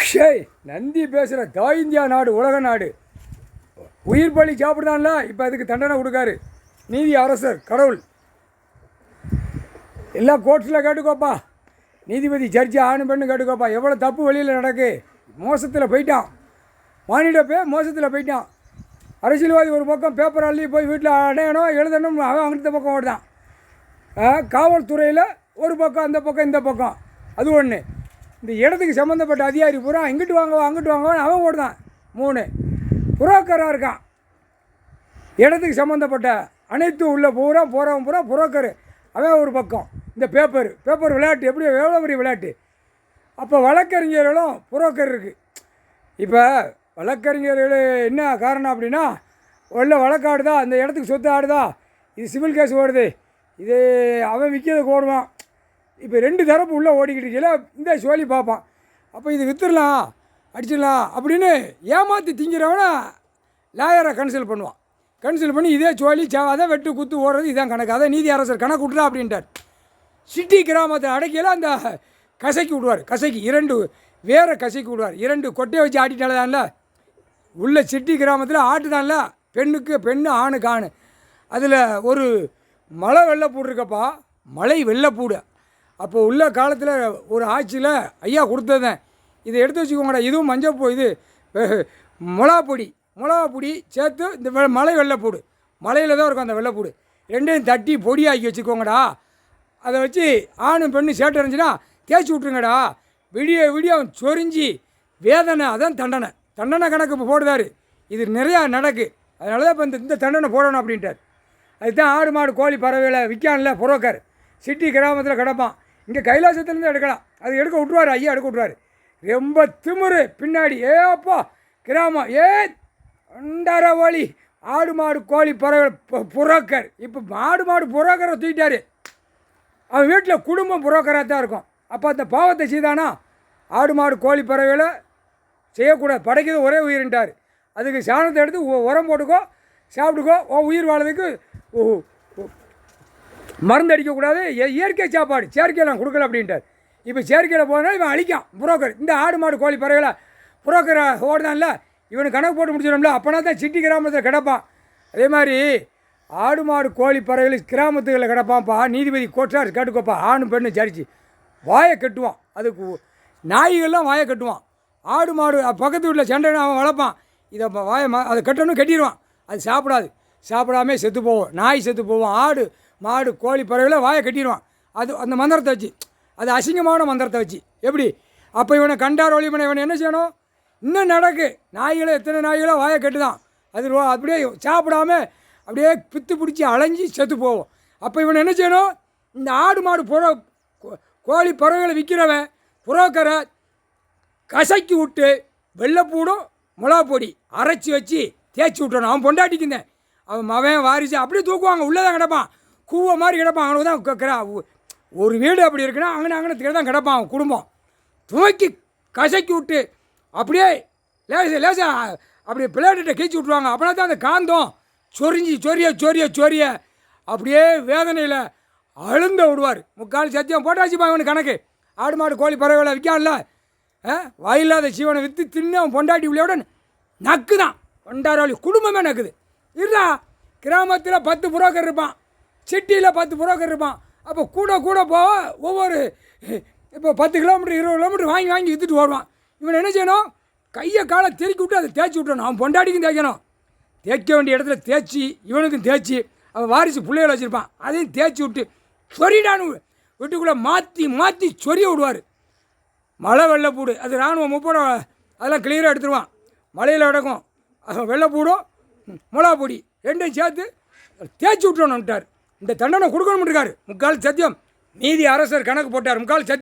ஷேய் நந்தி பேசுகிற தாய் இந்தியா நாடு உலக நாடு உயிர் பலி சாப்பிடுதான்ல. இப்போ அதுக்கு தண்டனை கொடுக்காரு நீதி அரசர் கடவுள். எல்லா கோர்ட்ஸில் கேட்டுக்கோப்பா, நீதிபதி ஜட்ஜி ஆணு பெண்ணு கேட்டுக்கோப்பா. எவ்வளோ தப்பு வெளியில் நடக்கு. மோசத்தில் போயிட்டான், மானிட மோசத்தில் போயிட்டான். அரசியல்வாதி ஒரு பக்கம் பேப்பர் அள்ளி போய் வீட்டில் அடையணும் எழுதணும், அவன் அங்கிட்ட பக்கம் ஓடுதான். காவல்துறையில் ஒரு பக்கம் அந்த பக்கம் இந்த பக்கம். அது ஒன்று. இந்த இடத்துக்கு சம்மந்தப்பட்ட அதிகாரி பூரா இங்கிட்டு வாங்க அங்கிட்டு வாங்கன்னு அவன் ஓடுதான். 3 புரோக்கராக இருக்கான். இடத்துக்கு சம்மந்தப்பட்ட அனைத்து உள்ள பூரா போகிறவன் பூரா புரோக்கரு அவன் ஒரு பக்கம். இந்த பேப்பர் விளையாட்டு எப்படி எவ்வளோ பெரிய விளையாட்டு. அப்போ வழக்கறிஞர்களும் புரோக்கர் இருக்குது. இப்போ வழக்கறிஞர்கள் என்ன காரணம் அப்படின்னா, உள்ள வழக்காடுதா, அந்த இடத்துக்கு சொத்து ஆடுதா, இது சிவில் கேஸ் ஓடுது, இது அவன் விற்கிறதுக்கு ஓடுவான். இப்போ 2 தரப்பு உள்ளே ஓடிக்கிட்டு இருக்கல, இந்த சோழி பார்ப்பான். அப்போ இது விற்றுடலாம் அடிச்சிடலாம் அப்படின்னு ஏமாற்றி திங்கிறவனை லாயரை கன்சல்ட் பண்ணுவான். கன்சல்ட் பண்ணி இதே சோழி அதை வெட்டு குத்து ஓடுறது இதான் கணக்கு. அதை நீதி அரசர் கணக்கு விட்றா அப்படின்ட்டார். சிட்டி கிராமத்தை அடைக்கல அந்த கசைக்கு விடுவார். கசைக்கு 2 வேற கசைக்கு விடுவார். 2 கொட்டையை வச்சு ஆட்டிட்டால்தான்ல. உள்ள சிட்டி கிராமத்தில் ஆட்டுதான்ல, பெண்ணுக்கு பெண்ணு ஆணுக்கு ஆணு. அதில் ஒரு மலை வெள்ளைப்பூடு இருக்கப்பா, மலை வெள்ளைப்பூடு. அப்போ உள்ள காலத்தில் ஒரு ஆட்சியில் ஐயா கொடுத்ததேன். இதை எடுத்து வச்சுக்கோங்கடா, இதுவும் மஞ்சள் இது மிளகாப்பொடி சேர்த்து இந்த மலை வெள்ளைப்பூடு, மலையில் தான் இருக்கும் அந்த வெள்ளைப்பூடு, 2ஐயும் தட்டி பொடியாக்கி வச்சுக்கோங்கடா. அதை வச்சு ஆணும் பெண்ணு சேட்டை இருந்துச்சுன்னா தேய்ச்சி விட்ருங்கடா. விடிய அவன் சொரிஞ்சி வேதனை, அதான் தண்டனை கணக்கு இப்போ போடுதார். இது நிறையா நடக்கு. அதனால தான் இப்போ இந்த தண்டனை போடணும் அப்படின்ட்டார். அதுதான் ஆடு மாடு கோழி பறவைகளை விற்கான்ல புரோக்கர், சிட்டி கிராமத்தில் கிடப்பான். இங்கே கைலாசத்துலேருந்து எடுக்கலாம், அது எடுக்க விட்ருவார், ஐயா எடுக்க விட்ருவார். ரொம்ப திமுரு பின்னாடி. அப்பா கிராமம் அண்டார ஓலி ஆடு மாடு கோழி பறவை புரோக்கர். இப்போ ஆடு மாடு புரோக்கரை தூக்கிட்டார். அவன் வீட்டில் குடும்பம் புரோக்கராக தான் இருக்கும். அப்போ அந்த பாவத்தை செய்தானா, ஆடு மாடு கோழி பறவைகளை செய்யக்கூடாது, படைக்கிறது ஒரே உயிர்ன்ட்டார். அதுக்கு சாணத்தை எடுத்து உரம் போட்டுக்கோ, சாப்பிட்டுக்கோ, உயிர் வாழறதுக்கு மருந்து அடிக்கக்கூடாது, இயற்கை சாப்பாடு செயற்கையெல்லாம் கொடுக்கல அப்படின்ட்டார். இப்போ செயற்கையில் போனால் இவன் அழிக்கான் புரோக்கர். இந்த ஆடு மாடு கோழி பறவைகளை புரோக்கரை ஓடுதான்ல, இவனுக்கு கணக்கு போட்டு முடிச்சிடும்ல. அப்போனா தான் சிட்டி கிராமத்தில் கிடப்பான். அதே மாதிரி ஆடு மாடு கோழி பறவைகள் கிராமத்துகளில் கிடப்பான்ப்பா. நீதிபதி கோட்டார் கேட்டுக்கோப்பா, ஆணு பெண்ணு சரிச்சு வாயை கட்டுவான். அதுக்கு நாய்கள்லாம் வாயை கட்டுவான். ஆடு மாடு பக்கத்து வீட்டில் சண்டை அவன் வளர்ப்பான். இதை வாயை அதை கட்டணும் கட்டிடுவான். அது சாப்பிடாமே செத்து போவோம், நாய் செத்து போவோம். ஆடு மாடு கோழி பறவைகளை வாயை கட்டிடுவான். அது அந்த மந்திரத்தை வச்சு, அது அசிங்கமான மந்திரத்தை வச்சு. எப்படி அப்போ இவனை கண்டார் ஒளிமனை இவனை என்ன செய்யணும்? இன்னும் நடக்கு. நாய்களை எத்தனை நாய்களோ வாயை கட்டுதான். அது அப்படியே சாப்பிடாம அப்படியே பித்து பிடிச்சி அலைஞ்சி செத்து போவோம். அப்போ இவனை என்ன செய்யணும்? இந்த ஆடு மாடு கோழி பறவைகளை விற்கிறவன் புரோக்கரை கசக்கி விட்டு வெள்ளைப்பூடும் மிளகாப்பொடி அரைச்சி வச்சு தேய்ச்சி விட்டணும். அவன் பொண்டாட்டிக்குந்தேன், அவன் வாரிசு அப்படியே தூக்குவாங்க. உள்ளே தான் கிடப்பான், கூவ மாதிரி கிடப்பான். அவனுக்கு தான் கேட்குறா. ஒரு வீடு அப்படி இருக்குன்னா அங்கனத்துக்கு தான் கிடப்பான். அவன் குடும்பம் துவக்கி கசக்கி விட்டு அப்படியே லேசா அப்படியே பிளேட்டை கீழ்ச்சி விட்ருவாங்க. அப்படின்னா தான் அந்த காந்தம் சொரிய அப்படியே வேதனையில் அழுந்த விடுவார். முக்கால் சத்தியம் போட்டாச்சுப்பா இவனு கணக்கு. ஆடு மாடு கோழி பறவைகளை விற்கான்ல, வாயில்லாத சீவனை விற்று தின்னு அவன் பொண்டாட்டி உள்ளோட நக்கு தான். கொண்டாரோலி குடும்பமே நக்குது. இல்லா கிராமத்தில் 10 புரோக்கர் இருப்பான், சிட்டியில் 10 புரோக்கர் இருப்பான். அப்போ கூட போக ஒவ்வொரு இப்போ 10 கிலோமீட்டர் 20 கிலோமீட்டர் வாங்கி விற்றுட்டு வருவான். இவன் என்ன செய்யணும்? கையை காலை தெருக்கி விட்டு அதை தேய்ச்சி விட்டணும். அவன் பொண்டாட்டிக்கும் தேய்க்கணும். தேய்க்க வேண்டிய இடத்துல தேய்ச்சி இவனுக்கும் தேய்ச்சி, அவன் வாரிசு பிள்ளைகளை வச்சுருப்பான், அதையும் தேய்ச்சி விட்டு சொரிடான்னு வீட்டுக்குள்ளே மாற்றி சொரிய விடுவார். மழை வெள்ளைப்பூடு அது இராணுவம் முப்பட அதெல்லாம் கிளியராக எடுத்துருவான். மலையில் கிடக்கும் வெள்ளைப்பூடும் மிளகாப்பொடி 2ஐயும் சேர்த்து தேய்ச்சி விட்டுறணும்ட்டார். இந்த தண்டனை கொடுக்கணும்னு இருக்கார். முக்கால் சத்தியம் நீதி அரசர் கணக்கு போட்டார். முக்கால் சத்தியம்.